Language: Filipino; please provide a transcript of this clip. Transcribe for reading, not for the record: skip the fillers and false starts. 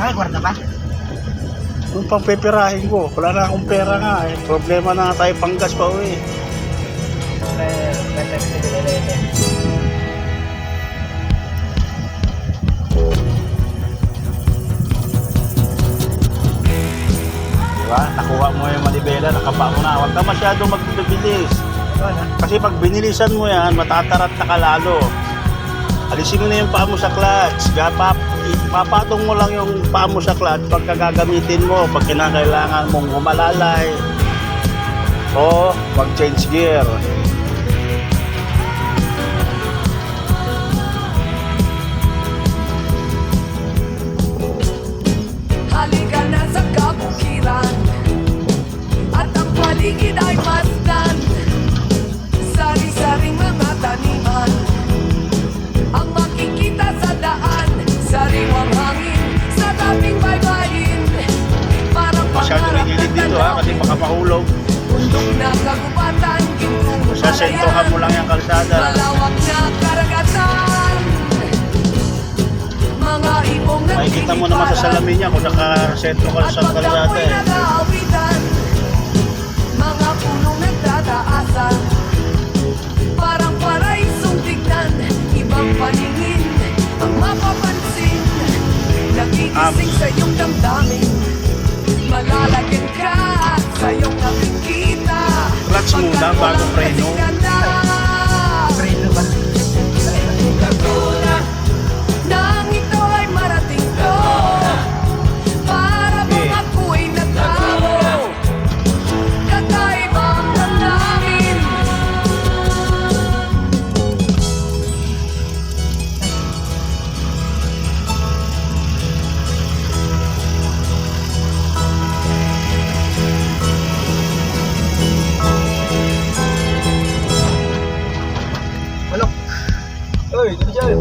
Nakagwarda ba? Yung pagpipirahin ko, wala na akong pera nga eh. Problema na nga tayo panggas pa uwi. Diba? Nakuha mo yung manibela, nakapa mo na. Huwag ka masyadong magbibilis. Kasi pag binilisan mo yan, matatarat na ka lalo. Alisin mo na yung paa mo sa clutch. Papatong mo lang yung paa mo sa clutch pagka gagamitin mo, pag kinakailangan mong humalalay o mag-change gear. Halika na sa kabukiran at ang paligid ay masdan. Sari-saring mga taniman ang makikita sa daan. Sariwang hangin sa dating baybayin. Parang Masyado pangarap rinilid na dito ha, kasi baka mahulog. bundok na kagubatan, gintong Sasentohan mo lang yung kalsada. malawak na karagatan. Mga ibong Makikita mo naman sa salamin niya kung nakasentro ka sa kalsada eh. nag-aawitan, mga punong nagtataasan, parang paraisong tignan, ibang paningin ang mapapansin, nagigising sa iyong damdamin, malalagyan ka sa iyong nakikita. Clutch muna bago preno. Preno ba? Nang ito ay marating ko, para bang ako'y natao, kakaibang damdamin. Ano? Uy, dito dyan.